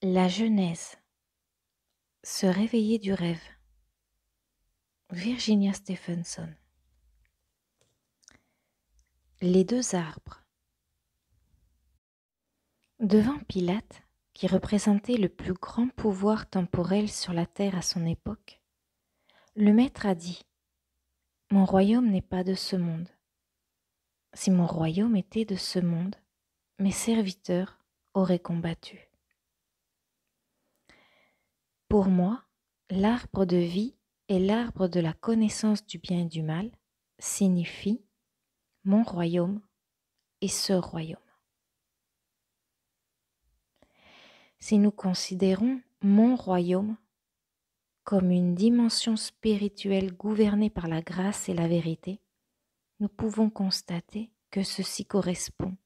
La Genèse. Se réveiller du rêve. Virginia Stephenson. Les deux arbres. Devant Pilate, qui représentait le plus grand pouvoir temporel sur la terre à son époque, le maître a dit : « Mon royaume n'est pas de ce monde. Si mon royaume était de ce monde, mes serviteurs auraient combattu. Pour moi, l'arbre de vie et l'arbre de la connaissance du bien et du mal signifient mon royaume et ce royaume. Si nous considérons mon royaume comme une dimension spirituelle gouvernée par la grâce et la vérité, nous pouvons constater que ceci correspond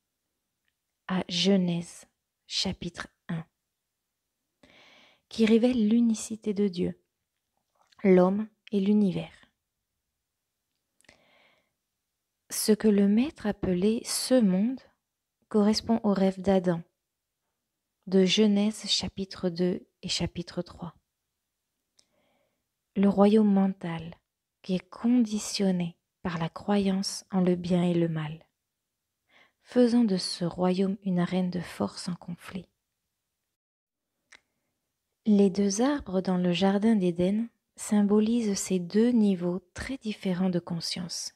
à Genèse chapitre 1, qui révèle l'unicité de Dieu, l'homme et l'univers. Ce que le maître appelait ce monde correspond au rêve d'Adam, de Genèse chapitre 2 et chapitre 3. Le royaume mental qui est conditionné par la croyance en le bien et le mal, faisant de ce royaume une arène de force en conflit. Les deux arbres dans le jardin d'Éden symbolisent ces deux niveaux très différents de conscience.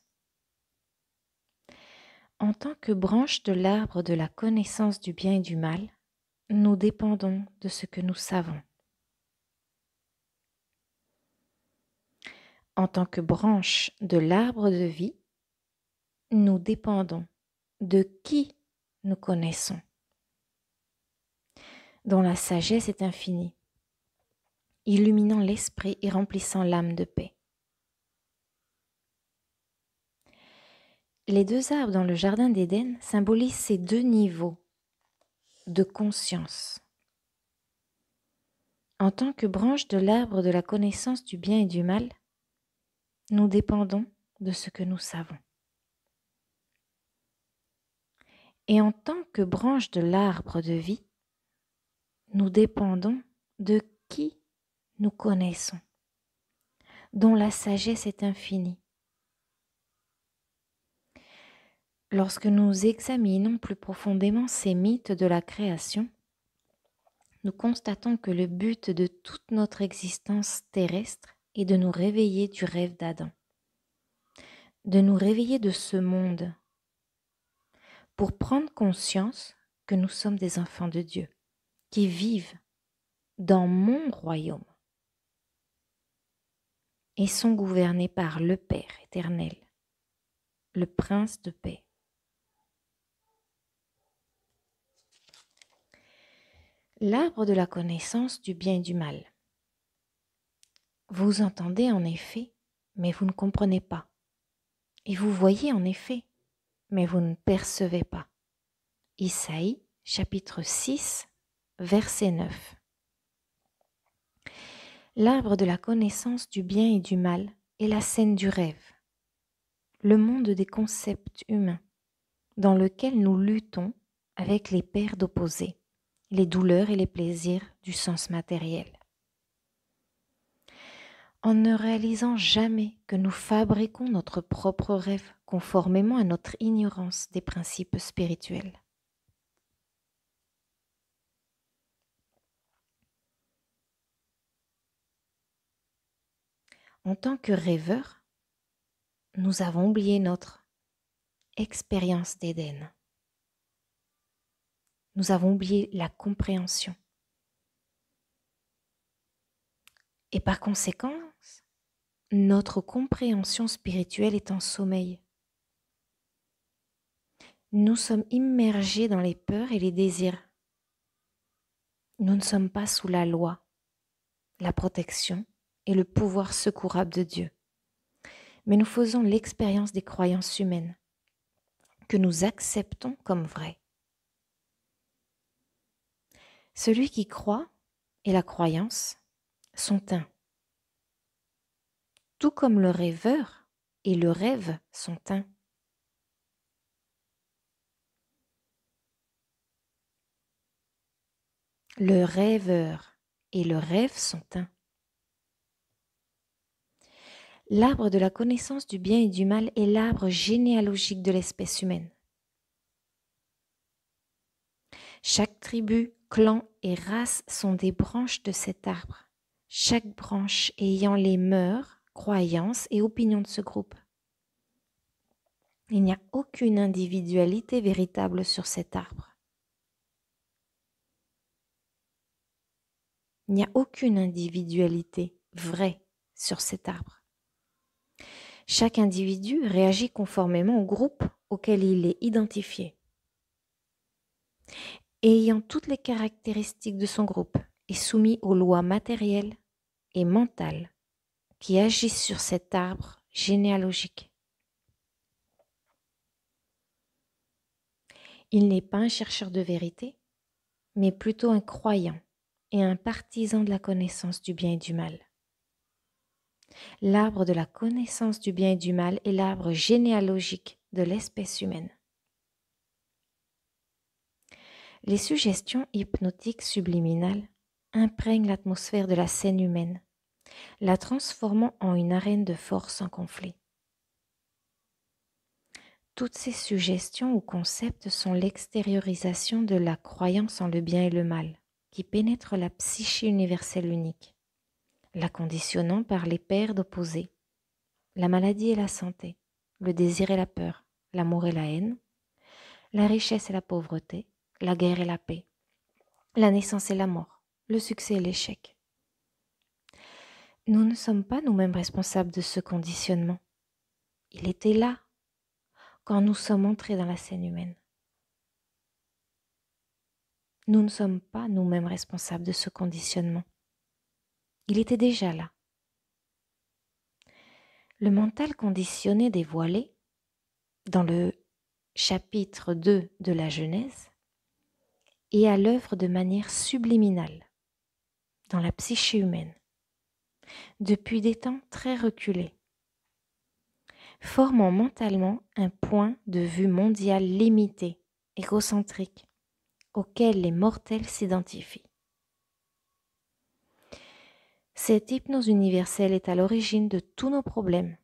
En tant que branche de l'arbre de la connaissance du bien et du mal, nous dépendons de ce que nous savons. En tant que branche de l'arbre de vie, nous dépendons de qui nous connaissons, dont la sagesse est infinie, illuminant l'esprit et remplissant l'âme de paix. Les deux arbres dans le jardin d'Éden symbolisent ces deux niveaux de conscience. En tant que branche de l'arbre de la connaissance du bien et du mal, nous dépendons de ce que nous savons. Et en tant que branche de l'arbre de vie, nous dépendons de qui nous connaissons, dont la sagesse est infinie. Lorsque nous examinons plus profondément ces mythes de la création, nous constatons que le but de toute notre existence terrestre est de nous réveiller du rêve d'Adam, de nous réveiller de ce monde, pour prendre conscience que nous sommes des enfants de Dieu, qui vivent dans mon royaume et sont gouvernés par le Père éternel, le Prince de paix. L'arbre de la connaissance du bien et du mal. Vous entendez en effet, mais vous ne comprenez pas. Et vous voyez en effet, mais vous ne percevez pas. Isaïe, chapitre 6, verset 9. L'arbre de la connaissance du bien et du mal est la scène du rêve, le monde des concepts humains, dans lequel nous luttons avec les paires d'opposés, les douleurs et les plaisirs du sens matériel. En ne réalisant jamais que nous fabriquons notre propre rêve conformément à notre ignorance des principes spirituels. En tant que rêveurs, nous avons oublié notre expérience d'Éden. Nous avons oublié la compréhension. Et par conséquent, notre compréhension spirituelle est en sommeil. Nous sommes immergés dans les peurs et les désirs. Nous ne sommes pas sous la loi, la protection et le pouvoir secourable de Dieu. Mais nous faisons l'expérience des croyances humaines que nous acceptons comme vraies. Celui qui croit et la croyance sont un. Tout comme le rêveur et le rêve sont un. Le rêveur et le rêve sont un. L'arbre de la connaissance du bien et du mal est l'arbre généalogique de l'espèce humaine. Chaque tribu, clan et race sont des branches de cet arbre, chaque branche ayant les mœurs, croyances et opinions de ce groupe. Il n'y a aucune individualité véritable sur cet arbre. Il n'y a aucune individualité vraie sur cet arbre. Chaque individu réagit conformément au groupe auquel il est identifié. Et ayant toutes les caractéristiques de son groupe, est soumis aux lois matérielles et mentales qui agissent sur cet arbre généalogique. Il n'est pas un chercheur de vérité, mais plutôt un croyant et un partisan de la connaissance du bien et du mal. L'arbre de la connaissance du bien et du mal est l'arbre généalogique de l'espèce humaine. Les suggestions hypnotiques subliminales imprègnent l'atmosphère de la scène humaine, la transformant en une arène de force en conflit. Toutes ces suggestions ou concepts sont l'extériorisation de la croyance en le bien et le mal, qui pénètre la psyché universelle unique, la conditionnant par les paires d'opposés, la maladie et la santé, le désir et la peur, l'amour et la haine, la richesse et la pauvreté, la guerre et la paix, la naissance et la mort, le succès et l'échec. Nous ne sommes pas nous-mêmes responsables de ce conditionnement. Il était là quand nous sommes entrés dans la scène humaine. Nous ne sommes pas nous-mêmes responsables de ce conditionnement. Il était déjà là. Le mental conditionné dévoilé, dans le chapitre 2 de la Genèse, est à l'œuvre de manière subliminale dans la psyché humaine, depuis des temps très reculés, formant mentalement un point de vue mondial limité, égocentrique, auquel les mortels s'identifient. Cette hypnose universelle est à l'origine de tous nos problèmes.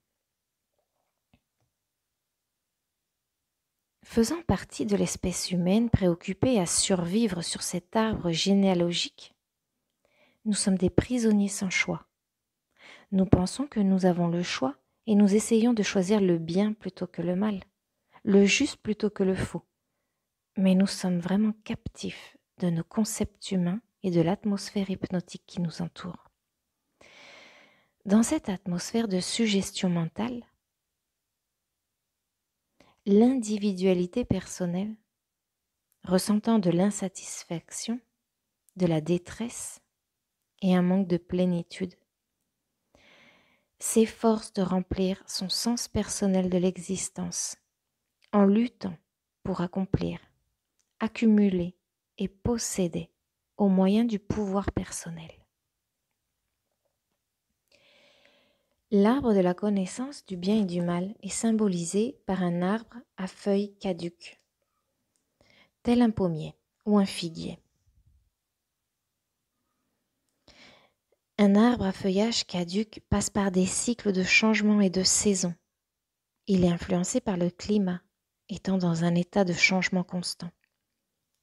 Faisant partie de l'espèce humaine préoccupée à survivre sur cet arbre généalogique, nous sommes des prisonniers sans choix. Nous pensons que nous avons le choix et nous essayons de choisir le bien plutôt que le mal, le juste plutôt que le faux. Mais nous sommes vraiment captifs de nos concepts humains et de l'atmosphère hypnotique qui nous entoure. Dans cette atmosphère de suggestion mentale, l'individualité personnelle, ressentant de l'insatisfaction, de la détresse et un manque de plénitude, s'efforce de remplir son sens personnel de l'existence en luttant pour accomplir, accumuler et posséder au moyen du pouvoir personnel. L'arbre de la connaissance du bien et du mal est symbolisé par un arbre à feuilles caduques, tel un pommier ou un figuier. Un arbre à feuillage caduc passe par des cycles de changement et de saisons. Il est influencé par le climat, étant dans un état de changement constant.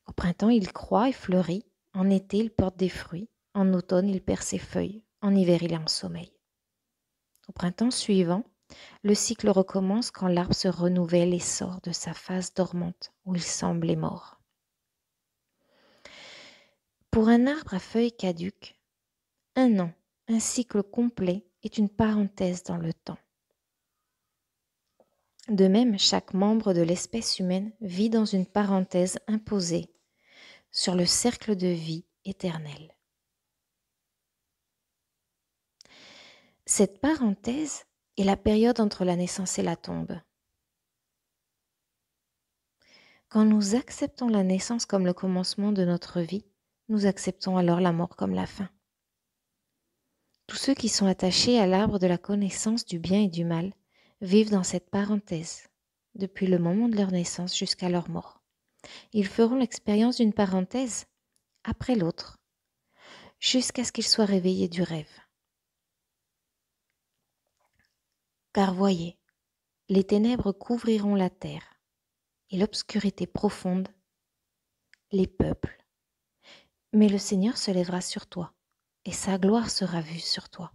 Au printemps, il croît et fleurit. En été, il porte des fruits. En automne, il perd ses feuilles. En hiver, il est en sommeil. Au printemps suivant, le cycle recommence quand l'arbre se renouvelle et sort de sa phase dormante où il semblait mort. Pour un arbre à feuilles caduques, un an, un cycle complet est une parenthèse dans le temps. De même, chaque membre de l'espèce humaine vit dans une parenthèse imposée sur le cercle de vie éternel. Cette parenthèse est la période entre la naissance et la tombe. Quand nous acceptons la naissance comme le commencement de notre vie, nous acceptons alors la mort comme la fin. Tous ceux qui sont attachés à l'arbre de la connaissance du bien et du mal vivent dans cette parenthèse, depuis le moment de leur naissance jusqu'à leur mort. Ils feront l'expérience d'une parenthèse après l'autre, jusqu'à ce qu'il soit réveillé du rêve. Car voyez, les ténèbres couvriront la terre, et l'obscurité profonde les peuples. Mais le Seigneur se lèvera sur toi, et sa gloire sera vue sur toi.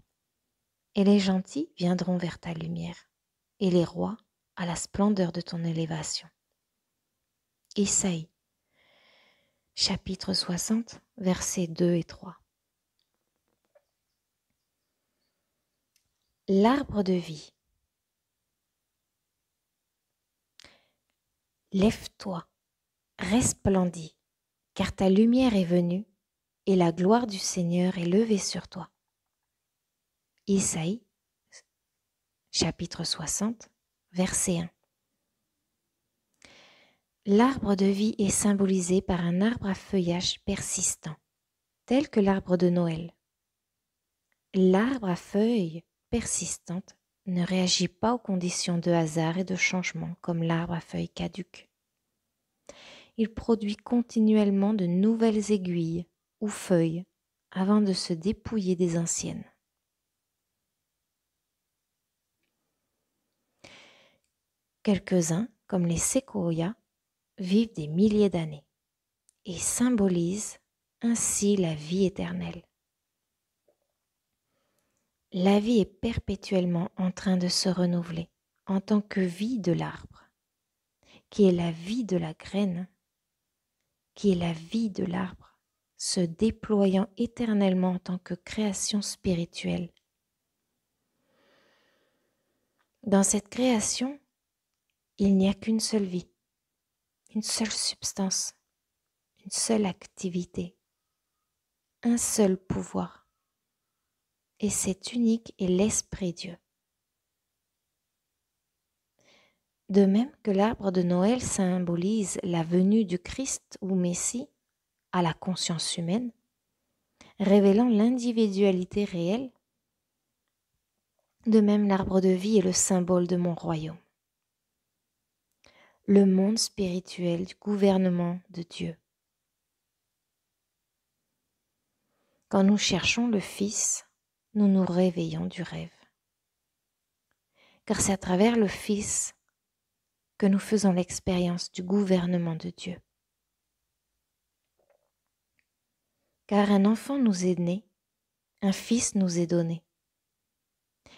Et les gentils viendront vers ta lumière, et les rois à la splendeur de ton élévation. Isaïe, chapitre 60, versets 2 et 3. L'arbre de vie. Lève-toi, resplendis, car ta lumière est venue, et la gloire du Seigneur est levée sur toi. Isaïe, chapitre 60, verset 1. L'arbre de vie est symbolisé par un arbre à feuillage persistant, tel que l'arbre de Noël. L'arbre à feuilles persistantes ne réagit pas aux conditions de hasard et de changement comme l'arbre à feuilles caduques. Il produit continuellement de nouvelles aiguilles ou feuilles avant de se dépouiller des anciennes. Quelques-uns, comme les séquoias, vivent des milliers d'années et symbolisent ainsi la vie éternelle. La vie est perpétuellement en train de se renouveler en tant que vie de l'arbre, qui est la vie de la graine, qui est la vie de l'arbre, se déployant éternellement en tant que création spirituelle. Dans cette création, il n'y a qu'une seule vie, une seule substance, une seule activité, un seul pouvoir. Et cet unique est l'Esprit Dieu. De même que l'arbre de Noël symbolise la venue du Christ ou Messie à la conscience humaine, révélant l'individualité réelle, de même l'arbre de vie est le symbole de mon royaume. Le monde spirituel du gouvernement de Dieu. Quand nous cherchons le Fils, nous nous réveillons du rêve. Car c'est à travers le Fils que nous faisons l'expérience du gouvernement de Dieu. Car un enfant nous est né, un Fils nous est donné,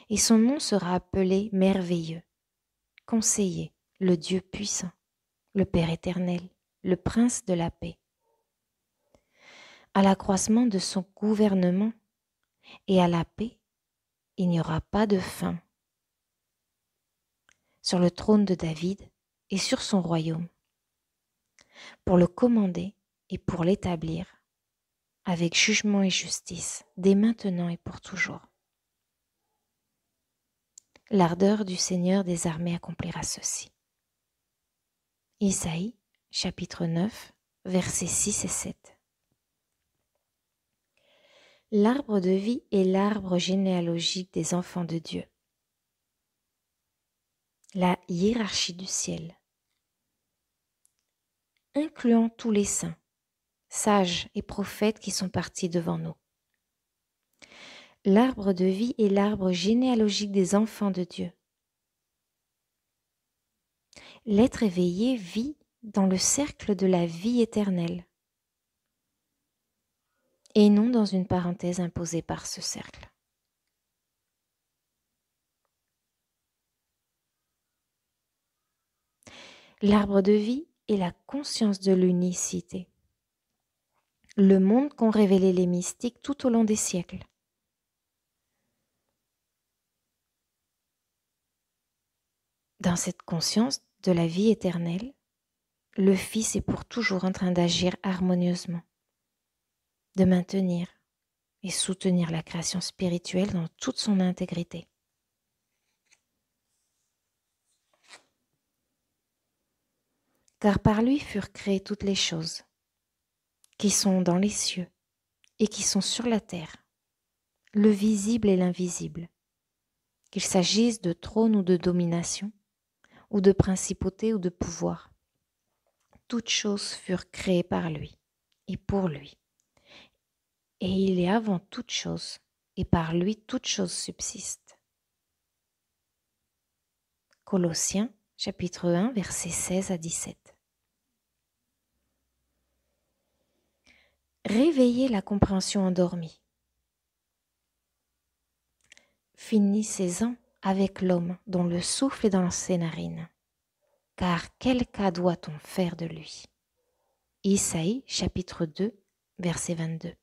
et son nom sera appelé merveilleux, conseiller, le Dieu puissant, le Père éternel, le Prince de la paix. À l'accroissement de son gouvernement et à la paix, il n'y aura pas de fin. Sur le trône de David et sur son royaume, pour le commander et pour l'établir, avec jugement et justice, dès maintenant et pour toujours. L'ardeur du Seigneur des armées accomplira ceci. Isaïe, chapitre 9, versets 6 et 7. L'arbre de vie est l'arbre généalogique des enfants de Dieu. La hiérarchie du ciel, incluant tous les saints, sages et prophètes qui sont partis devant nous. L'arbre de vie est l'arbre généalogique des enfants de Dieu. L'être éveillé vit dans le cercle de la vie éternelle et non dans une parenthèse imposée par ce cercle. L'arbre de vie est la conscience de l'unicité, le monde qu'ont révélé les mystiques tout au long des siècles. Dans cette conscience de la vie éternelle, le Fils est pour toujours en train d'agir harmonieusement, de maintenir et soutenir la création spirituelle dans toute son intégrité. Car par lui furent créées toutes les choses, qui sont dans les cieux et qui sont sur la terre, le visible et l'invisible, qu'il s'agisse de trône ou de domination, ou de principauté ou de pouvoir. Toutes choses furent créées par lui et pour lui. et il est avant toute chose, et par lui toute chose subsiste. Colossiens, chapitre 1, versets 16 à 17. Réveillez la compréhension endormie. Finissez-en avec l'homme dont le souffle est dans ses narines. Car quel cas doit-on faire de lui? Isaïe, chapitre 2, verset 22.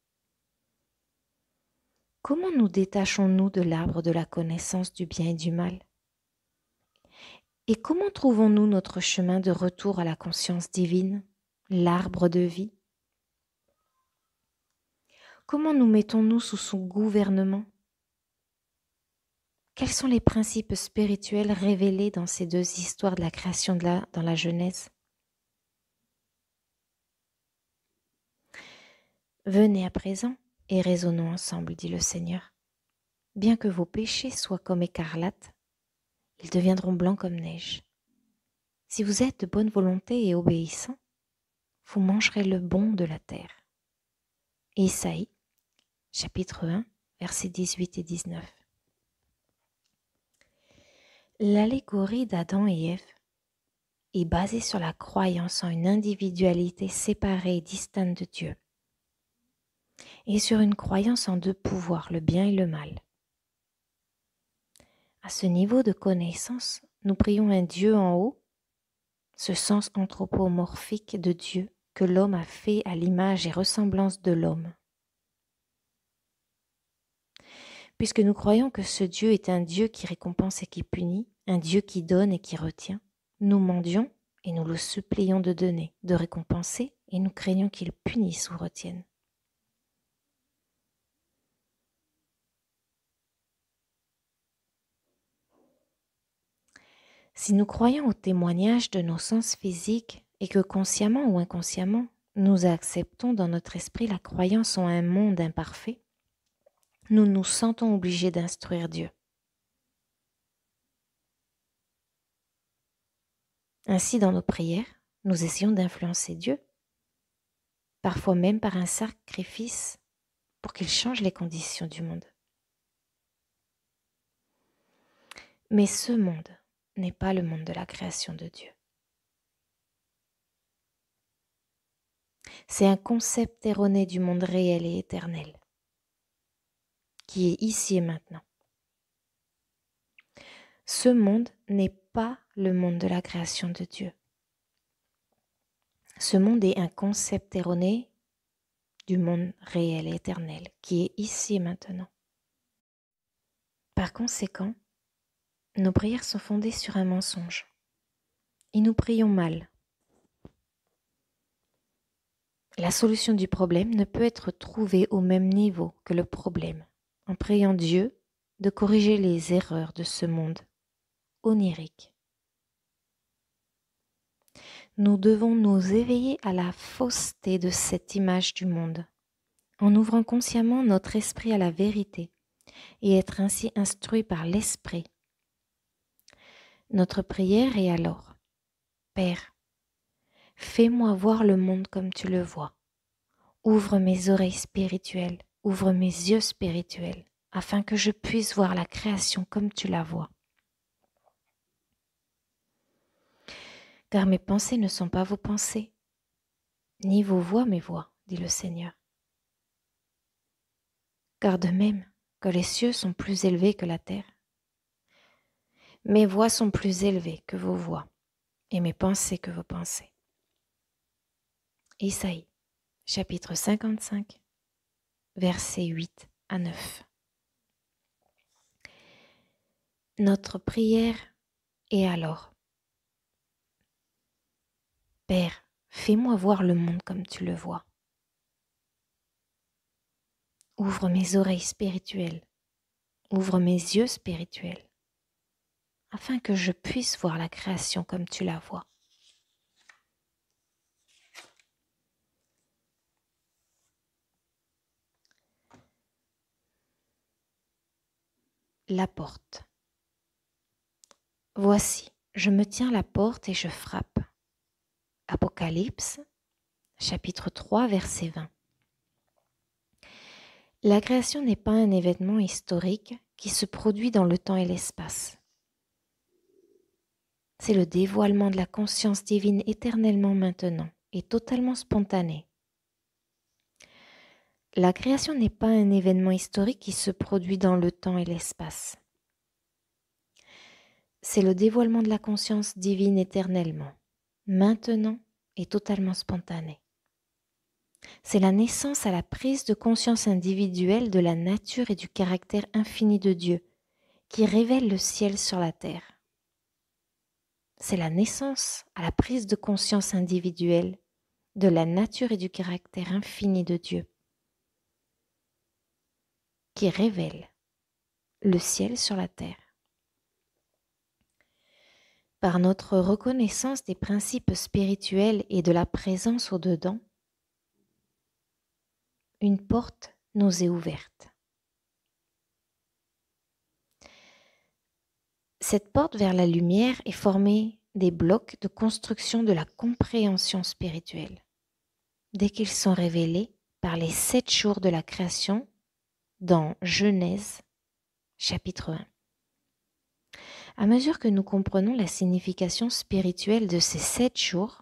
Comment nous détachons-nous de l'arbre de la connaissance du bien et du mal? Et comment trouvons-nous notre chemin de retour à la conscience divine, l'arbre de vie? Comment nous mettons-nous sous son gouvernement? Quels sont les principes spirituels révélés dans ces deux histoires de la création dans la Genèse? Venez à présent et raisonnons ensemble, dit le Seigneur. Bien que vos péchés soient comme écarlate, ils deviendront blancs comme neige. Si vous êtes de bonne volonté et obéissants, vous mangerez le bon de la terre. Isaïe, chapitre 1, versets 18 et 19. L'allégorie d'Adam et Ève est basée sur la croyance en une individualité séparée et distincte de Dieu, et sur une croyance en deux pouvoirs, le bien et le mal. À ce niveau de connaissance, nous prions un Dieu en haut, ce sens anthropomorphique de Dieu que l'homme a fait à l'image et ressemblance de l'homme. Puisque nous croyons que ce Dieu est un Dieu qui récompense et qui punit, un Dieu qui donne et qui retient, nous mendions et nous le supplions de donner, de récompenser, et nous craignons qu'il punisse ou retienne. Si nous croyons au témoignage de nos sens physiques et que consciemment ou inconsciemment, nous acceptons dans notre esprit la croyance en un monde imparfait, nous nous sentons obligés d'instruire Dieu. Ainsi, dans nos prières, nous essayons d'influencer Dieu, parfois même par un sacrifice pour qu'il change les conditions du monde. Mais ce monde n'est pas le monde de la création de Dieu. C'est un concept erroné du monde réel et éternel, qui est ici et maintenant. Ce monde n'est pas le monde de la création de Dieu. Ce monde est un concept erroné du monde réel et éternel, qui est ici et maintenant. Par conséquent, nos prières sont fondées sur un mensonge, et nous prions mal. La solution du problème ne peut être trouvée au même niveau que le problème, en priant Dieu de corriger les erreurs de ce monde onirique. Nous devons nous éveiller à la fausseté de cette image du monde, en ouvrant consciemment notre esprit à la vérité et être ainsi instruit par l'esprit. Notre prière est alors: Père, fais-moi voir le monde comme tu le vois. Ouvre mes oreilles spirituelles, ouvre mes yeux spirituels, afin que je puisse voir la création comme tu la vois. Car mes pensées ne sont pas vos pensées, ni vos voix mes voix, dit le Seigneur. Car de même que les cieux sont plus élevés que la terre, mes voix sont plus élevées que vos voix, et mes pensées que vos pensées. Isaïe, chapitre 55, versets 8 à 9. Notre prière est alors: Père, fais-moi voir le monde comme tu le vois. Ouvre mes oreilles spirituelles, ouvre mes yeux spirituels, afin que je puisse voir la création comme tu la vois. La porte. Voici, je me tiens à la porte et je frappe. Apocalypse, chapitre 3, verset 20. La création n'est pas un événement historique qui se produit dans le temps et l'espace. C'est le dévoilement de la conscience divine éternellement maintenant et totalement spontané. La création n'est pas un événement historique qui se produit dans le temps et l'espace. C'est le dévoilement de la conscience divine éternellement, maintenant et totalement spontané. C'est la naissance à la prise de conscience individuelle de la nature et du caractère infini de Dieu qui révèle le ciel sur la terre. C'est la naissance à la prise de conscience individuelle de la nature et du caractère infini de Dieu qui révèle le ciel sur la terre. Par notre reconnaissance des principes spirituels et de la présence au-dedans, une porte nous est ouverte. Cette porte vers la lumière est formée des blocs de construction de la compréhension spirituelle, dès qu'ils sont révélés par les 7 jours de la création dans Genèse chapitre 1. À mesure que nous comprenons la signification spirituelle de ces 7 jours,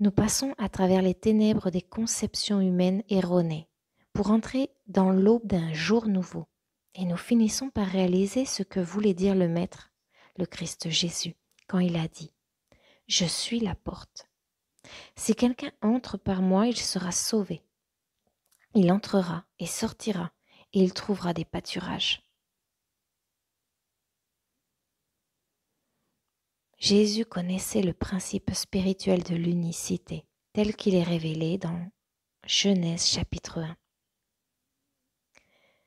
nous passons à travers les ténèbres des conceptions humaines erronées pour entrer dans l'aube d'un jour nouveau. Et nous finissons par réaliser ce que voulait dire le Maître, le Christ Jésus, quand il a dit « Je suis la porte. Si quelqu'un entre par moi, il sera sauvé. Il entrera et sortira, et il trouvera des pâturages. » Jésus connaissait le principe spirituel de l'unicité, tel qu'il est révélé dans Genèse chapitre 1.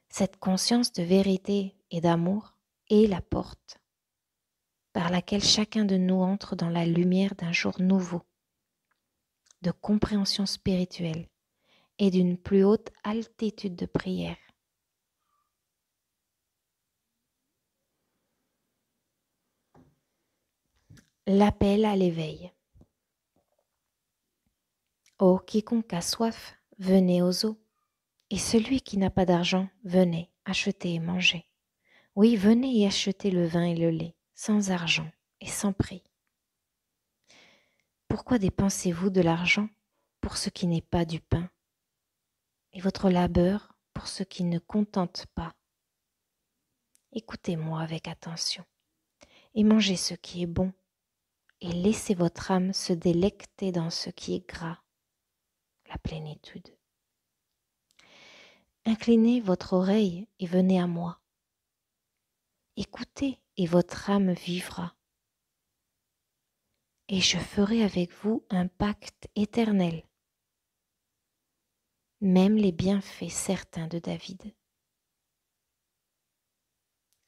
Cette conscience de vérité et d'amour est la porte par laquelle chacun de nous entre dans la lumière d'un jour nouveau, de compréhension spirituelle et d'une plus haute altitude de prière. L'appel à l'éveil. Ô quiconque a soif, venez aux eaux, et celui qui n'a pas d'argent, venez, achetez et mangez. Oui, venez et achetez le vin et le lait, sans argent et sans prix. Pourquoi dépensez-vous de l'argent pour ce qui n'est pas du pain, et votre labeur pour ce qui ne contente pas? Écoutez-moi avec attention, et mangez ce qui est bon, et laissez votre âme se délecter dans ce qui est gras, la plénitude. Inclinez votre oreille et venez à moi. Écoutez et votre âme vivra. Et je ferai avec vous un pacte éternel, même les bienfaits certains de David.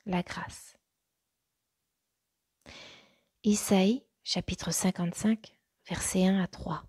La grâce. Isaïe, chapitre 55, versets 1 à 3.